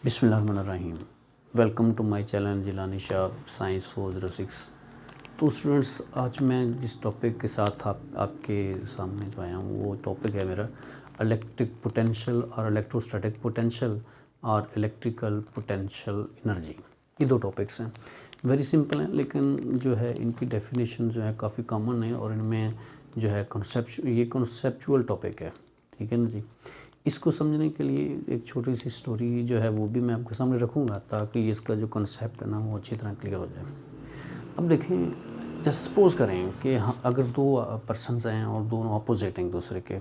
बिस्मिल्लाहिर्रहमानिर्रहीम। Welcome to my channel Jilani Shah science 406। तो students, आज मैं जिस टॉपिक के साथ आपके सामने जो आया हूँ वो टॉपिक है मेरा इलेक्ट्रिक पोटेंशियल और इलेक्ट्रोस्टैटिक पोटेंशियल और इलेक्ट्रिकल पोटेंशियल एनर्जी। ये दो टॉपिक्स हैं, वेरी सिंपल हैं, लेकिन जो है इनकी डेफिनेशन जो है काफ़ी कॉमन है और इनमें जो है कॉन्सेप्चुअल टॉपिक है। ठीक है ना जी। इसको समझने के लिए एक छोटी सी स्टोरी जो है वो भी मैं आपके सामने रखूँगा ताकि इसका जो कॉन्सेप्ट है ना वो अच्छी तरह क्लियर हो जाए। अब देखें, जस्ट सपोज करें कि अगर दो पर्सनस हैं और दोनों अपोजिट हैं एक दूसरे के,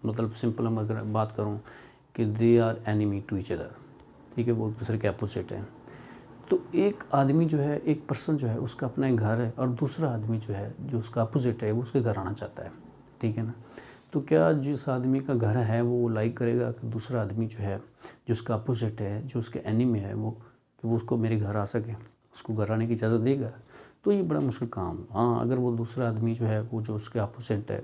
मतलब सिंपल हम अगर बात करूं कि they are enemy to each other, ठीक है, वो एक दूसरे के अपोजिट हैं। तो एक आदमी जो है, एक पर्सन जो है उसका अपना एक घर है और दूसरा आदमी जो है जो उसका अपोजिट है वो उसके घर आना चाहता है। ठीक है ना। तो क्या जिस आदमी का घर है वो लाइक करेगा कि दूसरा आदमी जो है जो उसका अपोजिट है, जो उसके एनिमी है, वो कि वो उसको मेरे घर आ सके, उसको घर आने की इजाज़त देगा? तो ये बड़ा मुश्किल काम। हाँ, अगर वो दूसरा आदमी जो है वो जो उसके अपोजिट है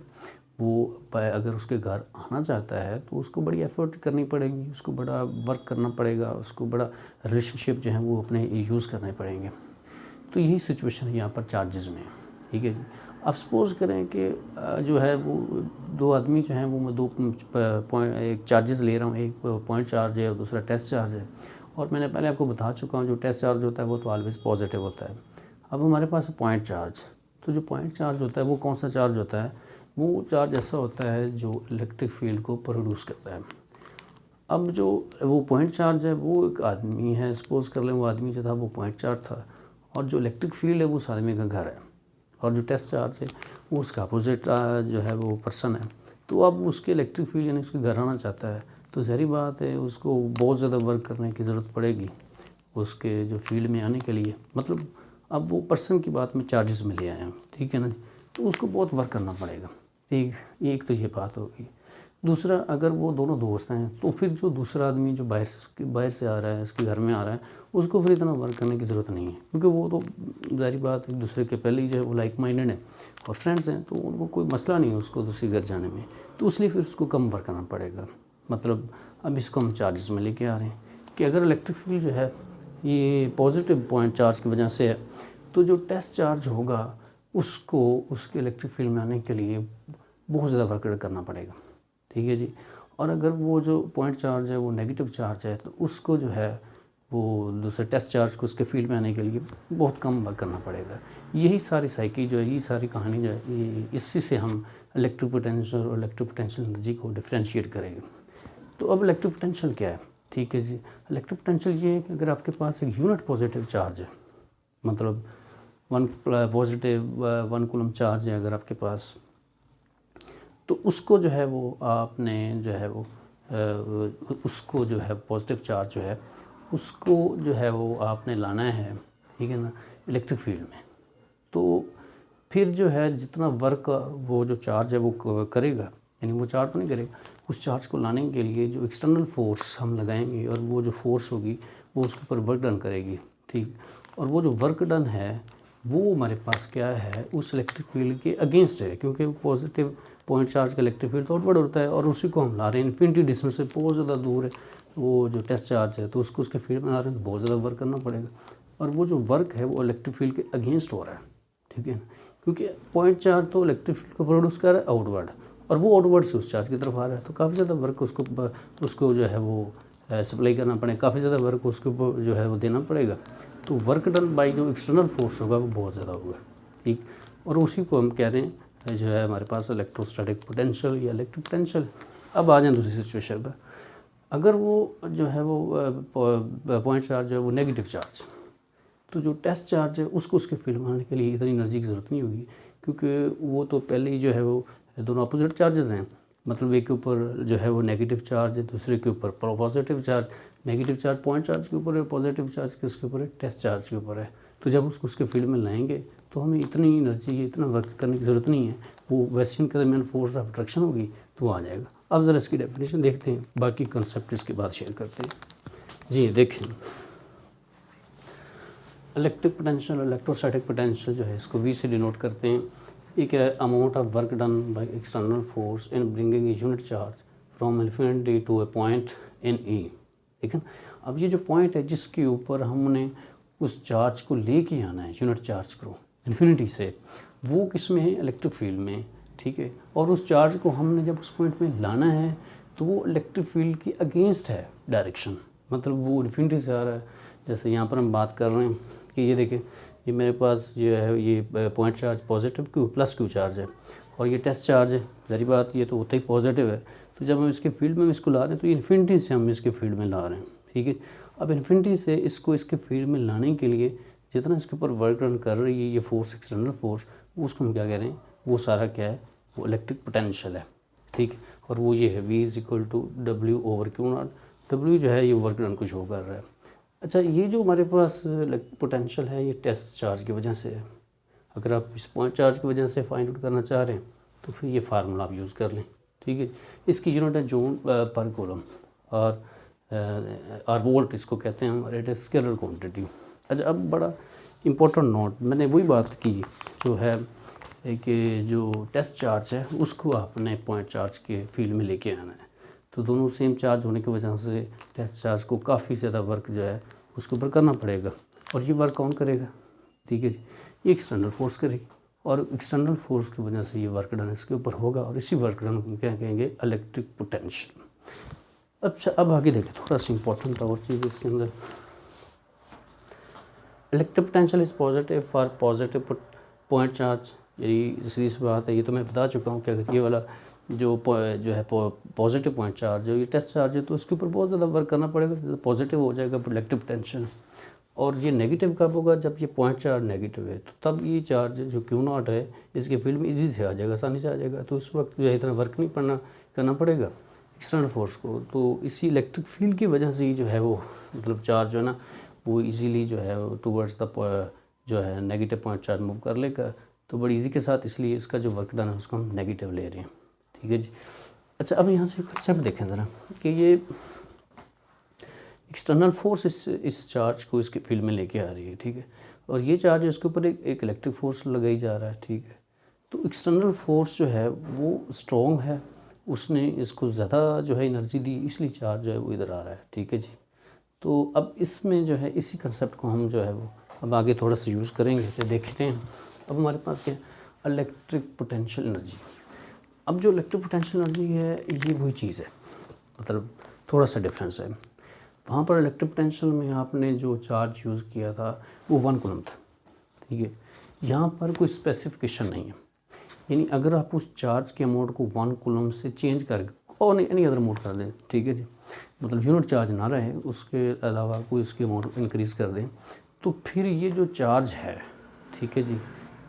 वो अगर उसके घर आना चाहता है तो उसको बड़ी एफर्ट करनी पड़ेगी, उसको बड़ा वर्क करना पड़ेगा, उसको बड़ा रिलेशनशिप जो है वो अपने यूज़ करने पड़ेंगे। तो यही सिचुएशन है यहाँ पर चार्जेस में। ठीक है जी। अब सपोज़ करें कि जो है वो दो आदमी जो हैं वो मैं दो पॉइंट एक चार्जेस ले रहा हूँ, एक पॉइंट चार्ज है और दूसरा टेस्ट चार्ज है। और मैंने पहले आपको बता चुका हूँ जो टेस्ट चार्ज होता है वो तो ऑलवेज़ पॉजिटिव होता है। अब हमारे पास है पॉइंट चार्ज। तो जो पॉइंट चार्ज होता है वो कौन सा चार्ज होता है? वो चार्ज ऐसा होता है जो इलेक्ट्रिक फील्ड को प्रोड्यूस करता है। अब जो वो पॉइंट चार्ज है वो एक आदमी है, सपोज़ कर लें वो आदमी जो था वो पॉइंट चार्ज था, और जो इलेक्ट्रिक फील्ड है वो उस आदमी का घर है, और जो टेस्ट चार्ज है वो उसका अपोजिट जो है वो पर्सन है। तो अब उसके इलेक्ट्रिक फील्ड यानी उसके घर आना चाहता है, तो ज़ाहिर बात है उसको बहुत ज़्यादा वर्क करने की ज़रूरत पड़ेगी उसके जो फील्ड में आने के लिए। मतलब अब वो पर्सन की बात में चार्जेस में ले आए हैं, ठीक है ना, तो उसको बहुत वर्क करना पड़ेगा। ठीक, एक तो ये बात होगी। दूसरा, अगर वो दोनों दोस्त हैं तो फिर जो दूसरा आदमी जो बाहर से आ रहा है, इसके घर में आ रहा है, उसको फिर इतना वर्क करने की ज़रूरत नहीं है, क्योंकि वो तो ज़ाहिर बात एक दूसरे के पहले ही जो है वो लाइक माइंडेड है और फ्रेंड्स हैं, तो उनको कोई मसला नहीं है उसको दूसरे घर जाने में। तो इसलिए फिर उसको कम वर्क करना पड़ेगा। मतलब अब इसको हम चार्जेस में लेके आ रहे हैं कि अगर इलेक्ट्रिक फील्ड जो है ये पॉजिटिव पॉइंट चार्ज की वजह से है, तो जो टेस्ट चार्ज होगा उसको उसके इलेक्ट्रिक फील्ड में आने के लिए बहुत ज़्यादा वर्क करना पड़ेगा। ठीक है जी। और अगर वो जो पॉइंट चार्ज है वो नेगेटिव चार्ज है तो उसको जो है वो दूसरे टेस्ट चार्ज को उसके फील्ड में आने के लिए बहुत कम वर्क करना पड़ेगा। यही सारी साइकिल जो है, ये सारी कहानी जो है, इसी से हम इलेक्ट्रिक पोटेंशियल और इलेक्ट्रिक पोटेंशियल एनर्जी को डिफ्रेंशिएट करेंगे। तो अब इलेक्ट्रिक पोटेंशियल क्या है? ठीक है जी। इलेक्ट्रिक पोटेंशियल ये है कि अगर आपके पास एक यूनिट पॉजिटिव चार्ज है, मतलब 1 कूलम चार्ज है अगर आपके पास, तो उसको जो है वो आपने जो है वो उसको जो है पॉजिटिव चार्ज जो है उसको जो है वो आपने लाना है, ठीक है ना, इलेक्ट्रिक फील्ड में। तो फिर जो है जितना वर्क वो जो चार्ज है वो करेगा, यानी वो चार्ज तो नहीं करेगा, उस चार्ज को लाने के लिए जो एक्सटर्नल फोर्स हम लगाएंगे और वो जो फोर्स होगी वो उसके ऊपर वर्क डन करेगी। ठीक, और वो जो वर्क डन है वो हमारे पास क्या है, उस इलेक्ट्रिक फील्ड के अगेंस्ट है, क्योंकि पॉजिटिव पॉइंट चार्ज का इलेक्ट्रिक फील्ड तो आउटवर्ड होता है और उसी को हम ला रहे हैं इन्फिनिटी डिस्टेंस से, बहुत ज़्यादा दूर है वो जो टेस्ट चार्ज है, तो उसको उसके फील्ड में ला रहे हैं, तो बहुत ज़्यादा वर्क करना पड़ेगा। और वो जो वर्क है वो इलेक्ट्रिक फील्ड के अगेंस्ट हो रहा है। ठीक है, क्योंकि पॉइंट चार्ज तो इलेक्ट्रिक फील्ड को प्रोड्यूस कर रहा है आउटवर्ड, और वो आउटवर्ड से उस चार्ज की तरफ आ रहा है, तो काफ़ी ज़्यादा वर्क उसको जो है वो सप्लाई करना पड़ेगा, काफ़ी ज़्यादा वर्क उसके ऊपर जो है वो देना पड़ेगा। तो वर्क डन बाई जो एक्सटर्नल फोर्स होगा वो बहुत ज़्यादा होगा। ठीक, और उसी को हम कह रहे हैं जो है हमारे पास इलेक्ट्रोस्टैटिक पोटेंशियल या इलेक्ट्रिक पोटेंशियल। अब आ जाए दूसरी सिचुएशन पर, अगर वो जो है वो पॉइंट चार्ज है वो नेगेटिव चार्ज, तो जो टेस्ट चार्ज है उसको उसके फील्ड में आने के लिए इतनी एनर्जी की ज़रूरत नहीं होगी, क्योंकि वो तो पहले ही जो है वो दोनों अपोजिट चार्जेस हैं। मतलब एक के ऊपर जो है वो नेगेटिव चार्ज है, दूसरे के ऊपर positive charge. Negative charge point charge के ऊपर है, पॉजिटिव चार्ज किसके ऊपर है? टेस्ट चार्ज के ऊपर है। तो जब उसको उसके फील्ड में लाएंगे तो हमें इतनी एनर्जी, इतना वर्क करने की ज़रूरत नहीं है, वो वेस्टर्न के दरमियान फोर्स ऑफ अट्रैक्शन होगी तो वो आ जाएगा। अब ज़रा इसकी डेफिनेशन देखते हैं, बाकी कंसेप्ट इसके बाद शेयर करते हैं। जी देखें, इलेक्ट्रिक पोटेंशियल और इलेक्ट्रोस्टैटिक पोटेंशियल जो है इसको V से डिनोट करते हैं। एक है amount of work done by external force in bringing a unit charge from infinity to a point in E। ठीक है। अब ये जो पॉइंट है जिसके ऊपर हमने उस चार्ज को लेके आना है, यूनिट चार्ज को इन्फिनिटी से, वो किस में है, इलेक्ट्रिक फील्ड में, ठीक है। और उस चार्ज को हमने जब उस पॉइंट में लाना है तो वो इलेक्ट्रिक फील्ड की अगेंस्ट है डायरेक्शन, मतलब वो इन्फिनिटी से आ रहा है। जैसे यहाँ पर हम बात कर रहे हैं कि ये देखें, ये मेरे पास जो है ये point charge positive Q plus Q charge है, और ये टेस्ट चार्ज है, जारी बात ये तो होता ही पॉजिटिव है। तो जब हम इसके फील्ड में इसको ला रहे हैं तो इन्फिनिटी से हम इसके फील्ड में ला रहे हैं, ठीक है। अब इन्फिनिटी से इसको इसके फील्ड में लाने के लिए जितना इसके ऊपर वर्क रन कर रही है ये फोर्स, एक्सटर्नल फोर्स, उसको हम क्या कह रहे हैं, वो सारा क्या है, वो इलेक्ट्रिक पोटेंशियल है, ठीक। और वो ये है V=W/Q0। W जो है ये वर्क डन को शो कर रहा है। अच्छा, ये जो हमारे पास पोटेंशियल है ये टेस्ट चार्ज की वजह से है। अगर आप इस पॉइंट चार्ज की वजह से फाइंड आउट करना चाह रहे हैं तो फिर ये फार्मूला आप यूज़ कर लें, ठीक है। इसकी यूनिट है जूल पर कूलम, और वोल्ट इसको कहते हैं हम, इट इज स्केलर क्वांटिटी। अच्छा, अब बड़ा इम्पोर्टेंट नोट, मैंने वही बात की जो है कि जो टेस्ट चार्ज है उसको आपने पॉइंट चार्ज के फील्ड में लेके आना है। तो दोनों सेम चार्ज होने की वजह से टेस्ट चार्ज को काफ़ी ज़्यादा वर्क जो है उसके ऊपर करना पड़ेगा, और ये वर्क कौन करेगा, ठीक है जी, ये एक्सटर्नल फोर्स करेगी, और एक्सटर्नल फोर्स की वजह से ये वर्क डन इसके ऊपर होगा, और इसी वर्क डन को क्या कहेंगे, इलेक्ट्रिक पोटेंशियल। अच्छा, अब आगे देखें थोड़ा सा इंपॉर्टेंट और चीज़ इसके अंदर, electric potential is positive for positive point charge. यही सीधी सी बात है, ये तो मैं बता चुका हूँ क्या कहती है, ये वाला जो है पॉजिटिव पॉइंट चार्ज है, ये टेस्ट चार्ज है, तो उसके ऊपर बहुत ज़्यादा वर्क करना पड़ेगा, पॉजिटिव हो जाएगा इलेक्ट्रिक पोटेंशियल। और ये नेगेटिव कब होगा, जब ये पॉइंट चार्ज नेगेटिव है, तो तब ये चार्ज जो Q0 है इसके फील्ड में इजी से आ जाएगा, आसानी से आ जाएगा। तो उस वक्त जो है इतना वर्क नहीं करना पड़ेगा एक्सटर्नल फोर्स को। तो इसी इलेक्ट्रिक फील्ड की वजह से ही जो है वो मतलब चार्ज जो है ना वो इजीली जो है टूवर्ड्स द जो है नेगेटिव पॉइंट चार्ज मूव कर लेगा, तो बड़ी इजी के साथ, इसलिए इसका जो वर्क डन है उसको हम नेगेटिव ले रहे हैं, ठीक है जी। अच्छा, अब यहाँ से कंसेप्ट देखें ज़रा कि ये एक्सटर्नल फोर्स इस चार्ज को इसके फील्ड में लेके आ रही है, ठीक है, और ये चार्ज इसके ऊपर एक इलेक्ट्रिक फोर्स लगाई जा रहा है, ठीक है। तो एक्सटर्नल फोर्स जो है वो स्ट्रॉन्ग है, उसने इसको ज़्यादा जो है एनर्जी दी, इसलिए चार्ज जो है वो इधर आ रहा है, ठीक है जी। तो अब इसमें जो है इसी कंसेप्ट को हम जो है वो अब आगे थोड़ा सा यूज़ करेंगे, तो देखते हैं। अब हमारे पास क्या है, इलेक्ट्रिक पोटेंशियल एनर्जी। अब जो इलेक्ट्रिक पोटेंशियल एनर्जी है ये वही चीज़ है, मतलब थोड़ा सा डिफरेंस है। वहाँ पर इलेक्ट्रिक पोटेंशियल में आपने जो चार्ज यूज़ किया था वो 1 कूलम था, ठीक है। यहाँ पर कोई स्पेसिफिकेशन नहीं है, यानी अगर आप उस चार्ज के अमाउंट को 1 कूलम से चेंज करके और एनी अदर अमाउंट कर दें, ठीक है जी, मतलब यूनिट चार्ज ना रहे, उसके अलावा कोई उसकी अमाउंट इंक्रीज़ कर दें, तो फिर ये जो चार्ज है, ठीक है जी,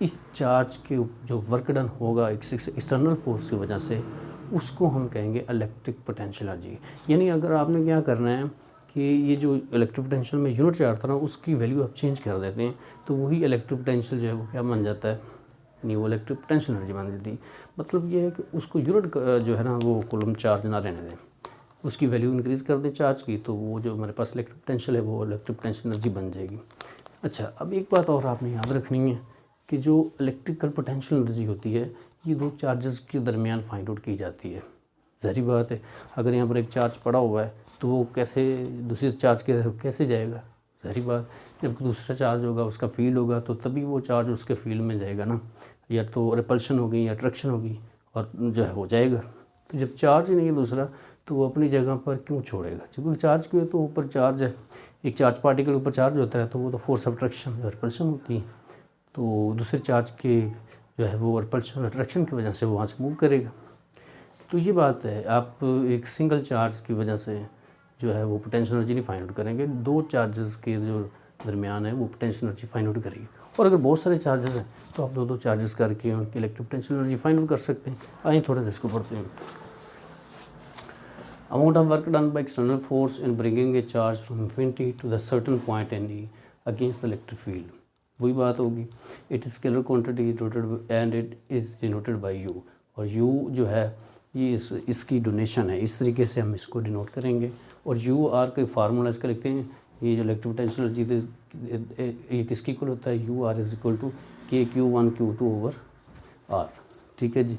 इस चार्ज के जो वर्क डन होगा एक्सटर्नल फोर्स की वजह से, उसको हम कहेंगे इलेक्ट्रिक पोटेंशियल एनर्जी। यानी अगर आपने क्या करना है कि ये जो इलेक्ट्रिक पोटेंशियल में यूनिट चार्ज था ना उसकी वैल्यू आप चेंज कर देते हैं, तो वही इलेक्ट्रिक पोटेंशियल जो है वो क्या बन जाता है, यानी वो इलेक्ट्रिक पोटेंशियल एनर्जी बन जाती है। मतलब ये है कि उसको यूनिट जो है ना वो कूलम चार्ज ना रहने दें, उसकी वैल्यू इंक्रीज़ कर दें चार्ज की, तो वो जो हमारे पास इलेक्ट्रिक पोटेंशियल है वो इलेक्ट्रिक पोटेंशियल एनर्जी बन जाएगी। अच्छा, अब एक बात और आपने याद रखनी है कि जो इलेक्ट्रिकल पोटेंशियल एनर्जी होती है ये दो चार्जेस के दरमियान फाइंड आउट की जाती है। ज़ाहिर बात है, अगर यहाँ पर एक चार्ज पड़ा हुआ है तो वो कैसे दूसरे चार्ज के कैसे जाएगा, ज़ाहिर बात, जब दूसरा चार्ज होगा उसका फील्ड होगा तो तभी वो चार्ज उसके फील्ड में जाएगा ना, या तो रिपल्शन होगी या अट्रैक्शन होगी और जो है हो जाएगा। तो जब चार्ज ही नहीं है दूसरा तो वो अपनी जगह पर क्यों छोड़ेगा, क्योंकि चार्ज क्यों है, तो ऊपर चार्ज है, एक चार्ज पार्टिकल ऊपर चार्ज होता है तो वो तो फोर्स ऑफ अट्रैक्शन रिपल्शन होती है, तो दूसरे चार्ज के जो है वो रिपल्शन अट्रैक्शन की वजह से वो वहाँ से मूव करेगा। तो ये बात है, आप एक सिंगल चार्ज की वजह से जो है वो पोटेंशियल एनर्जी नहीं फाइंड आउट करेंगे, दो चार्जेस के जो दरमियान है वो पोटेंशियल एनर्जी फाइंड आउट करेगी। और अगर बहुत सारे चार्जेस हैं तो आप दो चार्जेस करके उनकी electric potential energy find out कर सकते हैं। आइए थोड़ा सा इसको पढ़ते हैं। Amount of work done by external force in bringing a charge from infinity to the certain point N E against the electric field, वही बात होगी। It is scalar quantity denoted and it is denoted by U, और U जो है ये इसकी donation है, इस तरीके से हम इसको डिनोट करेंगे। और यू आर के फार्मूला इसका लिखते हैं, ये जो इलेक्ट्रिक पोटेंशियल एनर्जी ये किसकी इक्वल होता है, U R is equal to KQ1 Q2 over R, ठीक है जी।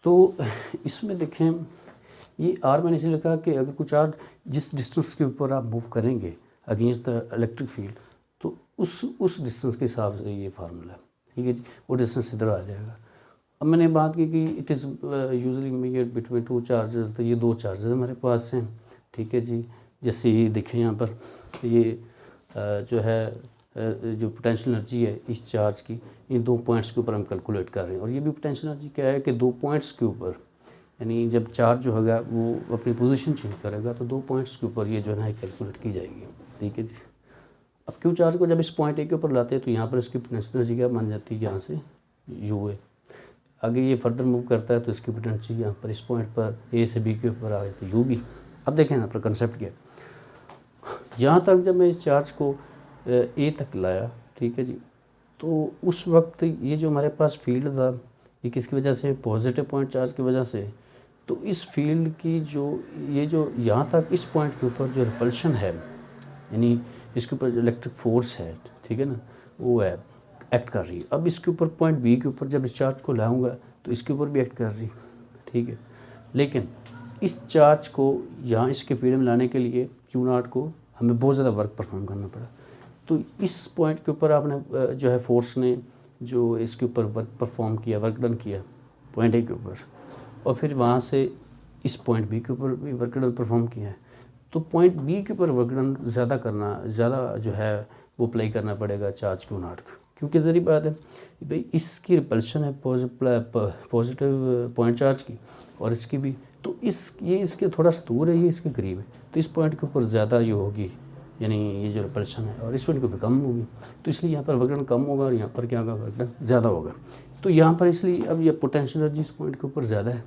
तो इसमें देखें ये आर मैंने इसलिए लिखा कि अगर कुछ चार्ज जिस डिस्टेंस के ऊपर आप मूव करेंगे अगेंस्ट द इलेक्ट्रिक फील्ड, तो उस डिस्टेंस के हिसाब से ये फार्मूला है, ठीक है जी, वो डिस्टेंस इधर आ जाएगा। अब मैंने बात की कि it is usually measured between 2 charges, तो ये 2 चार्जेस हमारे पास हैं, ठीक है जी। जैसे ये देखें यहाँ पर ये जो है जो पोटेंशियल एनर्जी है इस चार्ज की, इन 2 पॉइंट्स के ऊपर हम कैलकुलेट कर रहे हैं। और ये भी पोटेंशियल एनर्जी क्या है कि 2 पॉइंट्स के ऊपर, यानी जब चार्ज जो होगा वो अपनी पोजीशन चेंज करेगा तो 2 पॉइंट्स के ऊपर ये जो है ना कैलकुलेट की जाएगी, ठीक है जी। अब क्यू चार्ज को जब इस पॉइंट ए के ऊपर लाते हैं तो यहाँ पर इसकी पोटेंशियल एनर्जी क्या बन जाती है, यहाँ से यू है। आगे ये फर्दर मूव करता है तो इसकी पोटेंशियल यहाँ पर इस पॉइंट पर ए से बी के ऊपर आ जाती है यू बी। अब देखें यहाँ पर कंसेप्ट क्या है, यहाँ तक जब मैं इस चार्ज को ए तक लाया, ठीक है जी, तो उस वक्त ये जो हमारे पास फील्ड था ये किसकी वजह से, पॉजिटिव पॉइंट चार्ज की वजह से। तो इस फील्ड की ये जो यहाँ तक इस पॉइंट के ऊपर जो रिपल्शन है, यानी इसके ऊपर जो इलेक्ट्रिक फोर्स है, ठीक है ना, वो है एक्ट कर रही है। अब इसके ऊपर पॉइंट बी के ऊपर जब इस चार्ज को लाऊंगा तो इसके ऊपर भी एक्ट कर रही, ठीक है। लेकिन इस चार्ज को यहाँ इसके फील्ड में लाने के लिए क्यू नॉट को हमें बहुत ज़्यादा वर्क परफॉर्म करना पड़ा। तो इस पॉइंट के ऊपर आपने जो है फोर्स ने जो इसके ऊपर वर्क परफॉर्म किया, वर्क डन किया पॉइंट ए के ऊपर, और फिर वहाँ से इस पॉइंट बी के ऊपर भी वर्क डन परफॉर्म किया है। तो पॉइंट बी के ऊपर वर्क डन ज़्यादा जो है वो अप्लाई करना पड़ेगा चार्ज क्यू नॉट को, क्योंकि ज़री बात है भाई इसकी रिपल्शन है पॉजिटिव पॉइंट चार्ज की और इसकी भी, तो ये इसके थोड़ा सा दूर है, ये इसके करीब है, तो इस पॉइंट के ऊपर ज़्यादा ये होगी, यानी ये जो रिपल्शन है, और इस पॉइंट के ऊपर कम होगी। तो इसलिए यहाँ पर वर्क डन कम होगा और यहाँ पर क्या होगा, वर्क डन ज़्यादा होगा। तो यहाँ पर इसलिए अब ये पोटेंशियल एनर्जी इस पॉइंट के ऊपर ज़्यादा है,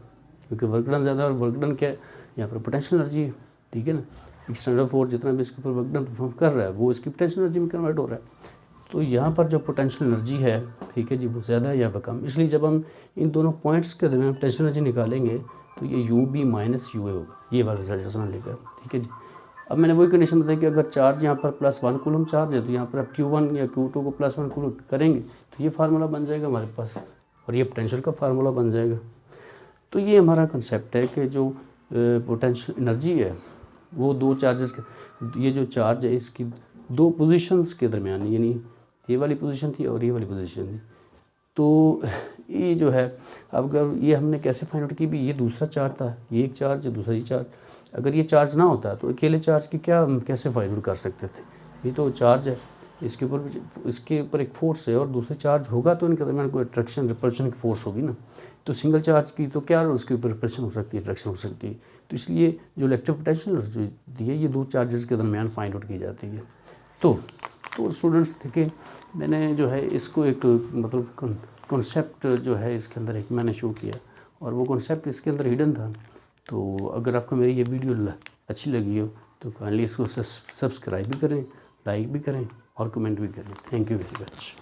क्योंकि वर्क डन ज़्यादा, और वर्क डन क्या है, यहाँ पर पोटेंशियल एनर्जी है, ठीक है ना। एक्सटर्नल फोर्स जितना भी इसके ऊपर वर्क डन परफॉर्म कर रहा है वो इसकी पोटेंशियल एनर्जी में कन्वर्ट हो रहा है। तो यहाँ पर जो पोटेंशियल एनर्जी है, ठीक है जी, वो ज़्यादा है, यहाँ पर कम। इसलिए जब हम इन दोनों पॉइंट्स के दरमियान पोटेंशियल एनर्जी निकालेंगे तो ये you B minus U A होगा, ये वाला रिजल्ट जैसा मैंने लिखा, ठीक है जी। अब मैंने वही कंडीशन बताई कि अगर चार्ज यहाँ पर +1 कूलम चार्ज है तो यहाँ पर आप Q1 या Q2 को +1 कूलम करेंगे तो ये फार्मूला बन जाएगा हमारे पास, और ये पोटेंशियल का फार्मूला बन जाएगा। तो ये हमारा कंसेप्ट है कि जो पोटेंशियल एनर्जी है वो 2 चार्जेस के, ये जो चार्ज है इसकी 2 पोजीशंस के दरमियान, यानी ये वाली पोजीशन थी और ये वाली पोजीशन थी, तो ये जो है, अब अगर ये हमने कैसे फाइंड आउट की भी, ये दूसरा चार्ज था, ये एक चार्ज है, दूसरा ये चार्ज, अगर ये चार्ज ना होता तो अकेले चार्ज की क्या हम कैसे फाइंड आउट कर सकते थे। ये तो चार्ज है, इसके ऊपर एक फोर्स है और दूसरा चार्ज होगा तो इनके दरमियान कोई अट्रैक्शन रिपल्शन की फोर्स होगी ना। तो सिंगल चार्ज की तो क्या उसके ऊपर रिपल्शन हो सकती है, अट्रैक्शन हो सकती है। तो इसलिए जो इलेक्ट्रिक पोटेंशियल दी है ये 2 चार्जेस के दरमियान फाइंड आउट की जाती है। तो स्टूडेंट्स देखें, मैंने जो है इसको एक मतलब कॉन्सेप्ट जो है इसके अंदर एक मैंने शो किया, और वो कॉन्सेप्ट इसके अंदर हिडन था। तो अगर आपको मेरी ये वीडियो अच्छी लगी हो तो काइंडली इसको सब्सक्राइब भी करें, लाइक भी करें और कमेंट भी करें। Thank you very much.